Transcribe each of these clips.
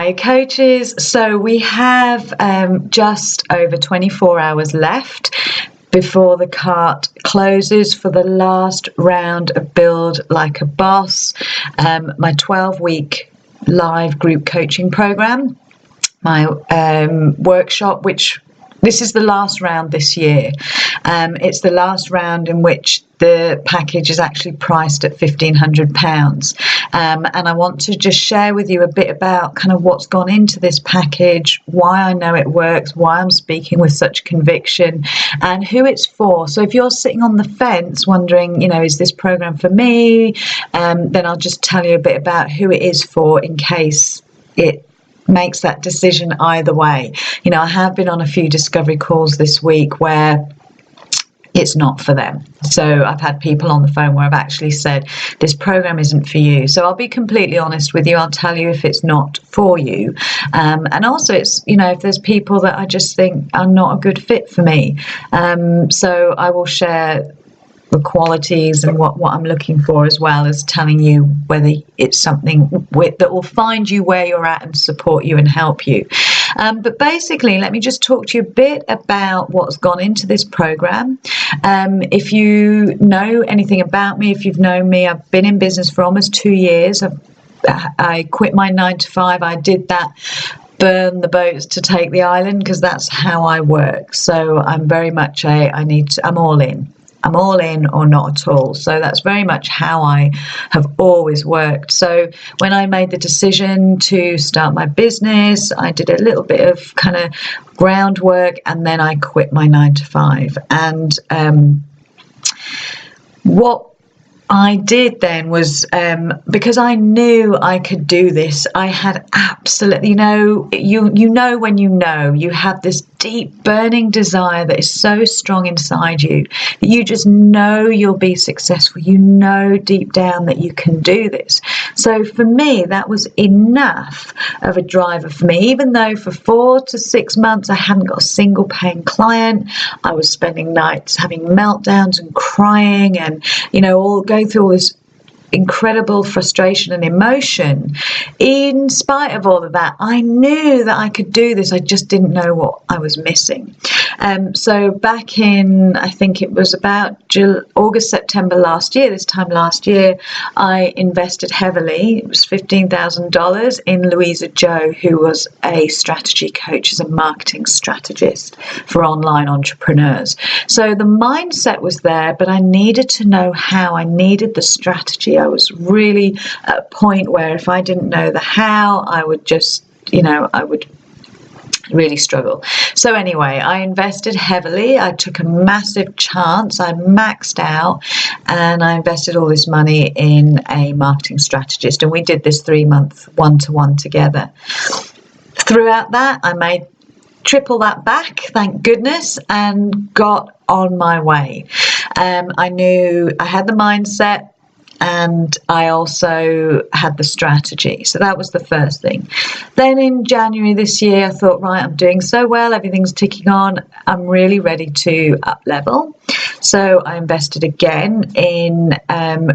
Hi coaches, so we have just over 24 hours left before the cart closes for the last round of Build Like a Boss, my 12-week live group coaching program, my workshop, which this is the last round this year. It's the last round in which the package is actually priced at £1,500. And I want to just share with you a bit about kind of what's gone into this package, why I know it works, why I'm speaking with such conviction, and who it's for. So if you're sitting on the fence wondering, is this program for me? Then I'll just tell you a bit about who it is for in case it makes that decision either way. I have been on a few discovery calls this week where it's not for them. So I've had people on the phone where I've actually said, this program isn't for you. So I'll be completely honest with you. I'll tell you if it's not for you. And also it's, if there's people that I just think are not a good fit for me. So I will share the qualities and what I'm looking for, as well as telling you whether it's something that will find you where you're at and support you and help you. But basically, let me just talk to you a bit about what's gone into this program. If you know anything about me, if you've known me, I've been in business for almost 2 years. I quit my 9-to-5. I did that, burn the boats to take the island, because that's how I work. So I'm very much I'm all in. I'm all in or not at all. So that's very much how I have always worked. So when I made the decision to start my business, I did a little bit of kind of groundwork, and then I quit my 9-to-5. And what I did then was, because I knew I could do this, I had absolutely, when you have this deep burning desire that is so strong inside you that you just know you'll be successful. Deep down that you can do this. So for me, that was enough of a driver for me, even though for 4 to 6 months I hadn't got a single paying client. I was spending nights having meltdowns and crying and, going through all this incredible frustration and emotion. In spite of all of that, I knew that I could do this. I just didn't know what I was missing. So back in, I think it was about August, September this time last year, I invested heavily. It was $15,000 in Louisa Joe, who was a strategy coach, as a marketing strategist for online entrepreneurs. So the mindset was there, but I needed to know how. I needed the strategy. I was really at a point where if I didn't know the how, I would just, I would really struggle. So anyway, I invested heavily. I took a massive chance. I maxed out and I invested all this money in a marketing strategist. And we did this 3-month one-to-one together. Throughout that, I made triple that back, thank goodness, and got on my way. I knew I had the mindset, and I also had the strategy. So that was the first thing. Then in January this year, I thought, right, I'm doing so well, everything's ticking on, I'm really ready to up level. So I invested again in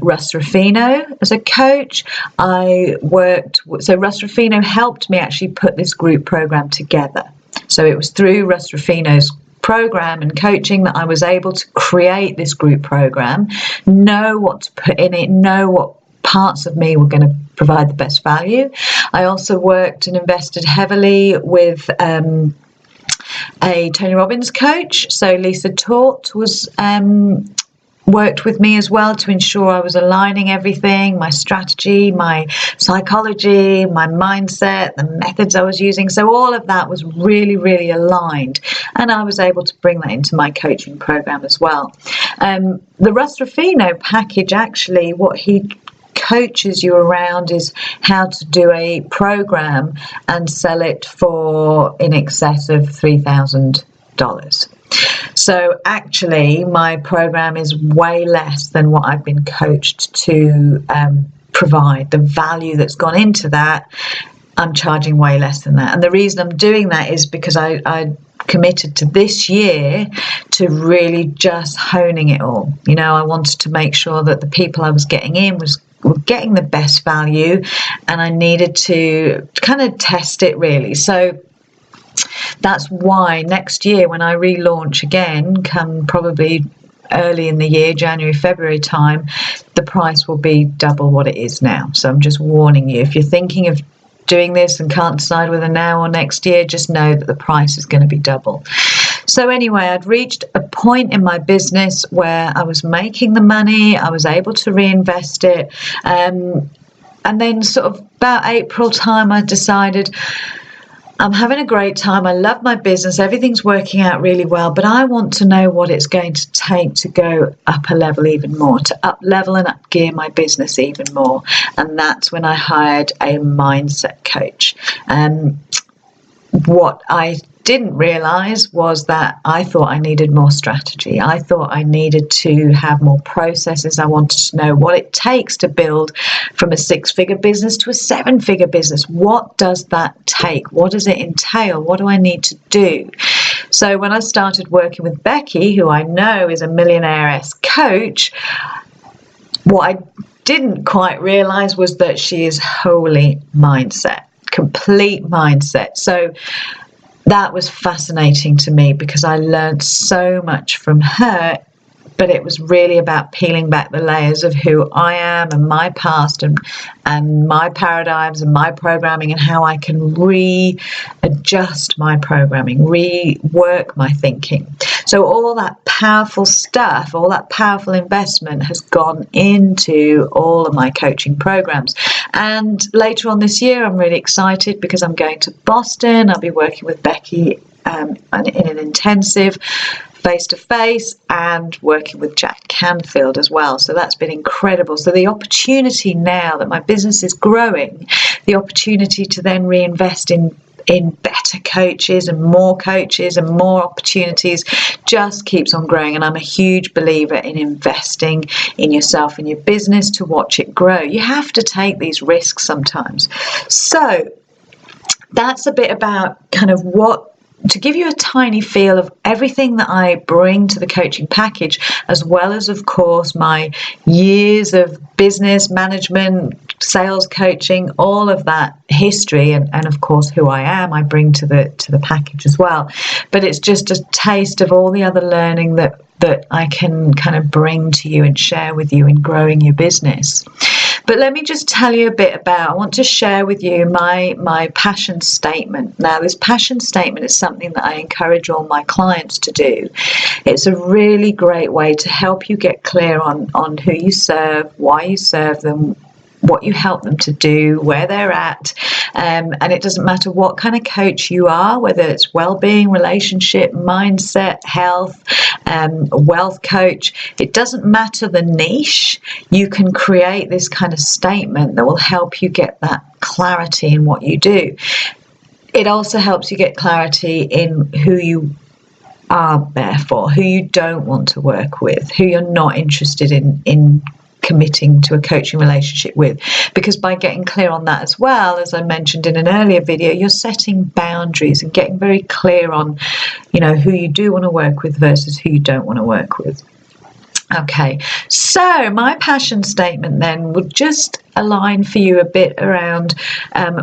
Russ Ruffino as a coach. So Russ Ruffino helped me actually put this group program together. So it was through Russ Ruffino's program and coaching that I was able to create this group program, know what to put in it, know what parts of me were going to provide the best value. I also worked and invested heavily with a Tony Robbins coach. So Lisa Tort was worked with me as well to ensure I was aligning everything, my strategy, my psychology, my mindset, the methods I was using. So all of that was really, really aligned. And I was able to bring that into my coaching program as well. The Russ Ruffino package, actually, what he coaches you around is how to do a program and sell it for in excess of $3,000. So actually, my program is way less than what I've been coached to provide. The value that's gone into that, I'm charging way less than that. And the reason I'm doing that is because I committed to this year to really just honing it all. I wanted to make sure that the people I was getting in was were getting the best value, and I needed to kind of test it really. So that's why next year when I relaunch again, come probably early in the year, January, February time, the price will be double what it is now. So I'm just warning you, if you're thinking of doing this and can't decide whether now or next year, just know that the price is going to be double. So anyway, I'd reached a point in my business where I was making the money, I was able to reinvest it, and then sort of about April time, I decided I'm having a great time. I love my business. Everything's working out really well, but I want to know what it's going to take to go up a level even more, to up level and up gear my business even more. And that's when I hired a mindset coach. What I didn't realize was that I thought I needed more strategy. I thought I needed to have more processes. I wanted to know what it takes to build from a 6-figure business to a 7-figure business. What does that take? What does it entail? What do I need to do? So when I started working with Becky, who I know is a millionaire-esque coach, what I didn't quite realize was that she is wholly mindset, complete mindset. So that was fascinating to me because I learned so much from her, but it was really about peeling back the layers of who I am and my past and my paradigms and my programming, and how I can readjust my programming, rework my thinking. So all that powerful stuff, all that powerful investment has gone into all of my coaching programs. And later on this year, I'm really excited because I'm going to Boston. I'll be working with Becky in an intensive face-to-face, and working with Jack Canfield as well. So that's been incredible. So the opportunity now that my business is growing, the opportunity to then reinvest in better coaches and more opportunities just keeps on growing. And I'm a huge believer in investing in yourself and your business to watch it grow. You have to take these risks sometimes. So that's a bit about kind of to give you a tiny feel of everything that I bring to the coaching package, as well as, of course, my years of business management, sales coaching, all of that history, and of course who I am, I bring to the package as well. But it's just a taste of all the other learning that I can kind of bring to you and share with you in growing your business. But let me just tell you a bit about, I want to share with you my passion statement. Now, this passion statement is something that I encourage all my clients to do. It's a really great way to help you get clear on who you serve, why you serve them, what you help them to do, where they're at. And it doesn't matter what kind of coach you are, whether it's well-being, relationship, mindset, health, wealth coach. It doesn't matter the niche. You can create this kind of statement that will help you get that clarity in what you do. It also helps you get clarity in who you are there for, who you don't want to work with, who you're not interested in committing to a coaching relationship with, because by getting clear on that as well, as I mentioned in an earlier video, you're setting boundaries and getting very clear on, who you do want to work with versus who you don't want to work with. Okay, so my passion statement then would just align for you a bit around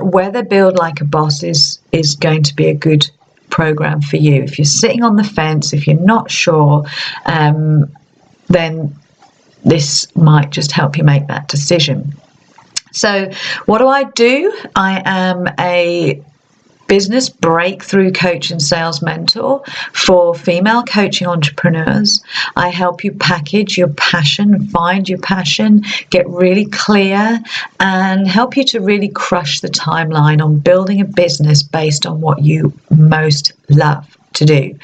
whether Build Like a Boss is going to be a good program for you. If you're sitting on the fence, if you're not sure, then this might just help you make that decision. So what do? I am a business breakthrough coach and sales mentor for female coaching entrepreneurs. I help you package your passion, find your passion, get really clear, and help you to really crush the timeline on building a business based on what you most love to do.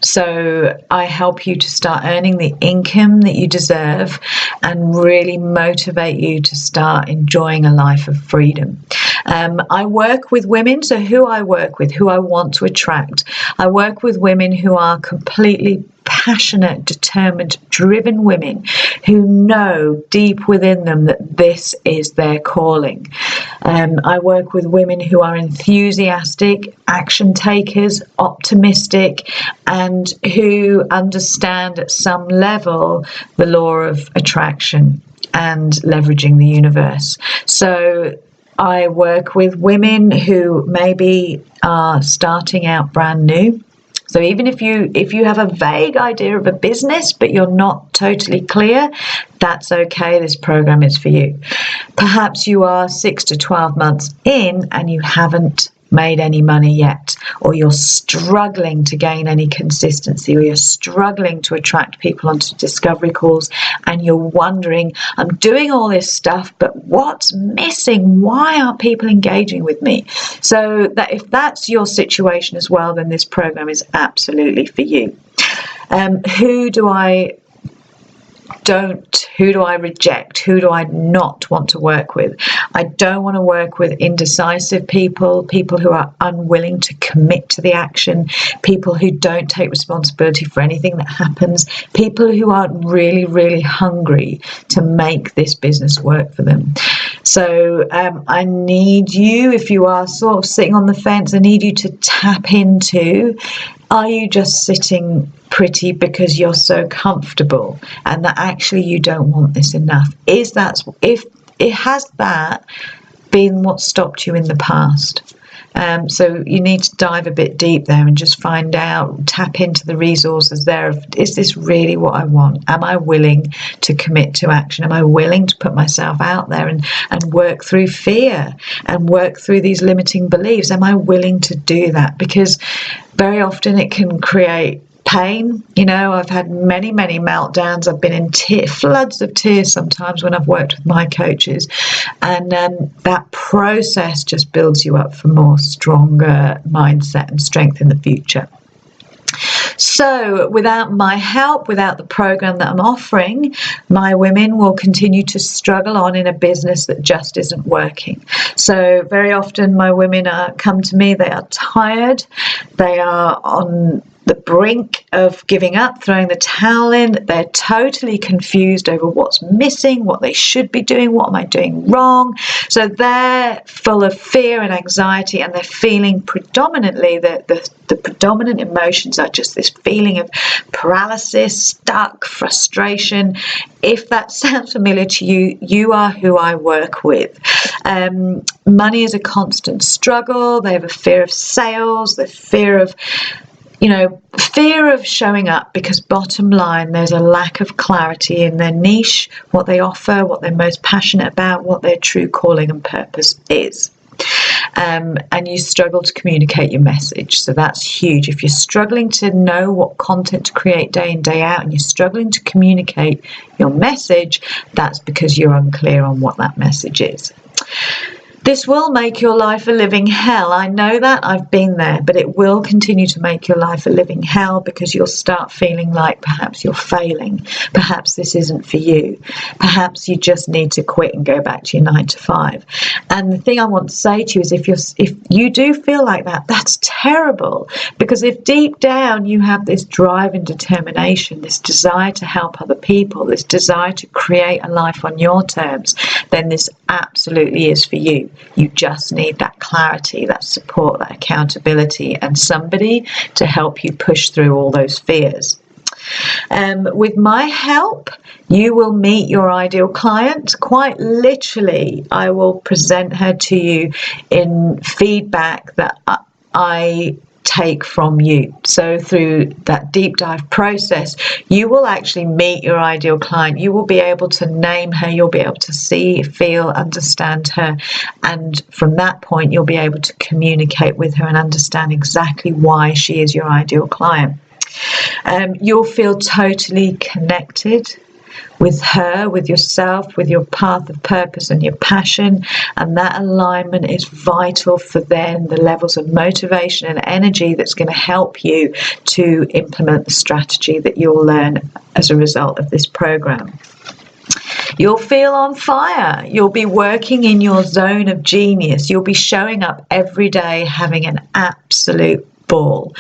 So I help you to start earning the income that you deserve and really motivate you to start enjoying a life of freedom. I work with women, so who I work with, who I want to attract. I work with women who are completely passionate, determined, driven women who know deep within them that this is their calling. I work with women who are enthusiastic, action takers, optimistic, and who understand at some level the law of attraction. and leveraging the universe. So I work with women who maybe are starting out brand new. So even if you have a vague idea of a business, but you're not totally clear, that's okay. This program is for you. Perhaps you are 6 to 12 months in and you haven't made any money yet, or you're struggling to gain any consistency, or you're struggling to attract people onto discovery calls, and you're wondering, I'm doing all this stuff, but what's missing? Why aren't people engaging with me? So that if that's your situation as well, then this program is absolutely for you. Who do I reject? Who do I not want to work with? I don't want to work with indecisive people who are unwilling to commit to the action, people who don't take responsibility for anything that happens, people who aren't really, really hungry to make this business work for them. So I need you, if you are sort of sitting on the fence, I need you to tap into, are you just sitting pretty because you're so comfortable and that actually you don't want this enough? If it has that been what stopped you in the past? So you need to dive a bit deep there and just find out, tap into the resources there of, is this really what I want? Am I willing to commit to action? Am I willing to put myself out there and work through fear and work through these limiting beliefs? Am I willing to do that? Because very often it can create pain. I've had many meltdowns. I've been in floods of tears sometimes when I've worked with my coaches, and that process just builds you up for more stronger mindset and strength in the future. So without my help, without the program that I'm offering, my women will continue to struggle on in a business that just isn't working. So very often my women come to me, they are tired, they are on the brink of giving up, throwing the towel in. They're totally confused over what's missing, what they should be doing, what am I doing wrong? So they're full of fear and anxiety, and they're feeling predominantly the predominant emotions are just this feeling of paralysis, stuck, frustration. If that sounds familiar to you, you are who I work with. Money is a constant struggle. They have a fear of sales, the fear of showing up, because bottom line, there's a lack of clarity in their niche, what they offer, what they're most passionate about, what their true calling and purpose is. And you struggle to communicate your message. So that's huge. If you're struggling to know what content to create day in, day out, and you're struggling to communicate your message, that's because you're unclear on what that message is. This will make your life a living hell. I know that. I've been there, but it will continue to make your life a living hell, because you'll start feeling like perhaps you're failing. Perhaps this isn't for you. Perhaps you just need to quit and go back to your 9 to 5. And the thing I want to say to you is, if you do feel like that, that's terrible. Because if deep down you have this drive and determination, this desire to help other people, this desire to create a life on your terms, then this absolutely is for you. You just need that clarity, that support, that accountability, and somebody to help you push through all those fears. With my help, you will meet your ideal client. Quite literally, I will present her to you in feedback that I take from you. So through that deep dive process, you will actually meet your ideal client. You will be able to name her, you'll be able to see, feel, understand her, and from that point you'll be able to communicate with her and understand exactly why she is your ideal client. You'll feel totally connected with her, with yourself, with your path of purpose and your passion, and that alignment is vital for then the levels of motivation and energy that's going to help you to implement the strategy that you'll learn as a result of this program. You'll feel on fire. You'll be working in your zone of genius. You'll be showing up every day having an absolute ball.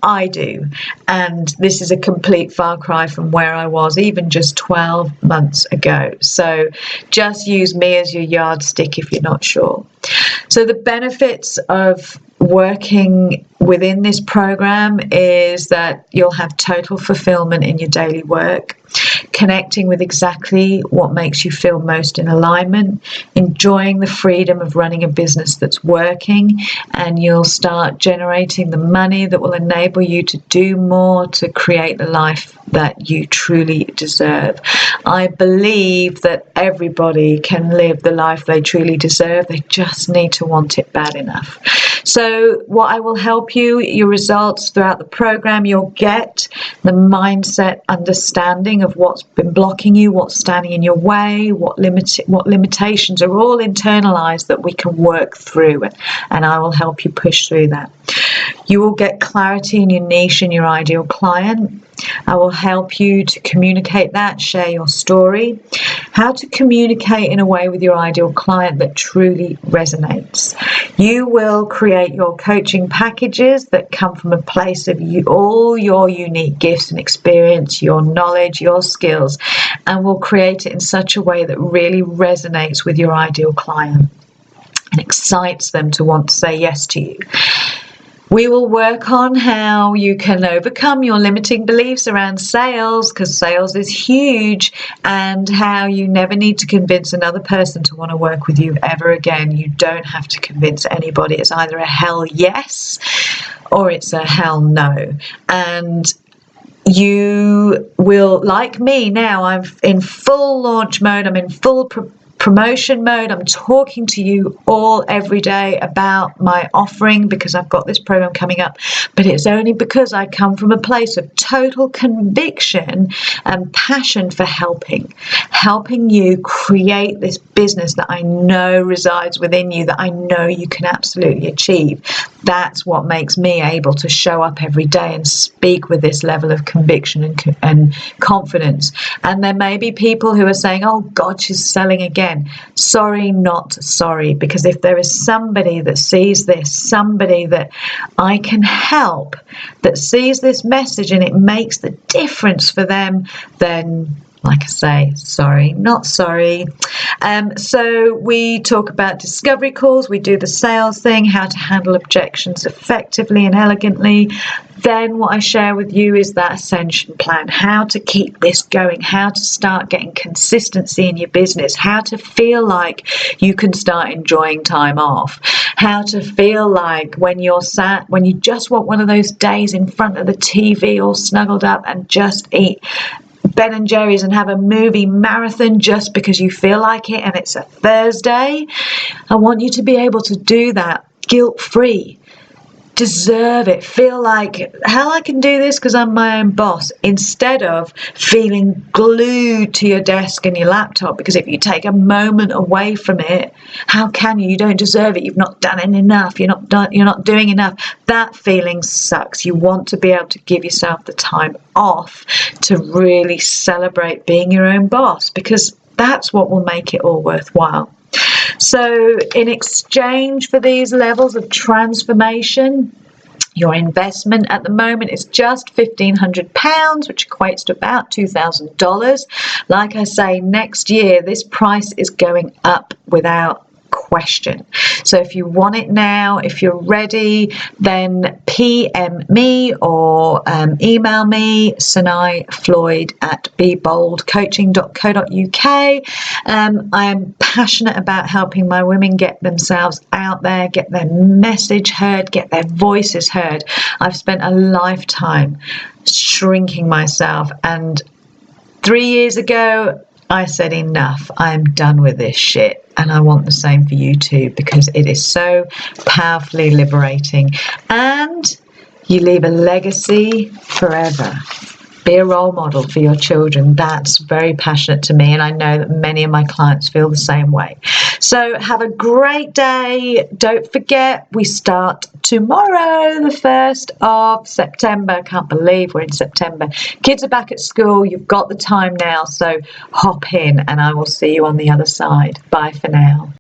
I do, and this is a complete far cry from where I was even just 12 months ago. So just use me as your yardstick if you're not sure. So the benefits of working within this program is that you'll have total fulfillment in your daily work, connecting with exactly what makes you feel most in alignment, enjoying the freedom of running a business that's working, and you'll start generating the money that will enable you to do more, to create the life that you truly deserve. I believe that everybody can live the life they truly deserve. They just need to want it bad enough. So what I will help you, your results throughout the program, you'll get the mindset understanding of what's been blocking you, what's standing in your way, what limitations are all internalized that we can work through, and I will help you push through that. You will get clarity in your niche and your ideal client. I will help you to communicate that, share your story, how to communicate in a way with your ideal client that truly resonates. You will create your coaching packages that come from a place of all your unique gifts and experience, your knowledge, your skills, and will create it in such a way that really resonates with your ideal client and excites them to want to say yes to you. We will work on how you can overcome your limiting beliefs around sales, because sales is huge, and how you never need to convince another person to want to work with you ever again. You don't have to convince anybody. It's either a hell yes or it's a hell no. And you will, like me now, I'm in full launch mode. I'm in full promotion mode. I'm talking to you all every day about my offering because I've got this program coming up, but it's only because I come from a place of total conviction and passion for helping you create this business that I know resides within you, that I know you can absolutely achieve. That's what makes me able to show up every day and speak with this level of conviction and confidence. And there may be people who are saying, oh God, she's selling again. Sorry, not sorry, because if there is somebody that sees this, somebody that I can help, that sees this message and it makes the difference for them, then like I say, sorry, not sorry. So we talk about discovery calls. We do the sales thing, how to handle objections effectively and elegantly. Then what I share with you is that ascension plan, how to keep this going, how to start getting consistency in your business, how to feel like you can start enjoying time off, how to feel like when you just want one of those days in front of the TV all snuggled up and just eat Ben and Jerry's and have a movie marathon just because you feel like it and it's a Thursday. I want you to be able to do that guilt-free. Deserve it. Feel like, hell, I can do this because I'm my own boss, instead of feeling glued to your desk and your laptop, because if you take a moment away from it, how can you? You don't deserve it. You've not done it enough. You're not doing enough. That feeling sucks. You want to be able to give yourself the time off to really celebrate being your own boss, because that's what will make it all worthwhile. So in exchange for these levels of transformation, your investment at the moment is just £1,500, which equates to about $2,000. Like I say, next year, this price is going up without question. So if you want it now, if you're ready, then PM me or email me, sanaifloyd@beboldcoaching.co.uk. I am passionate about helping my women get themselves out there, get their message heard, get their voices heard. I've spent a lifetime shrinking myself, and 3 years ago I said enough, I'm done with this shit. And I want the same for you too, because it is so powerfully liberating. And you leave a legacy forever. Be a role model for your children. That's very passionate to me, and I know that many of my clients feel the same way. So have a great day. Don't forget, we start tomorrow, the 1st of September. Can't believe we're in September. Kids are back at school. You've got the time now, so hop in, and I will see you on the other side. Bye for now.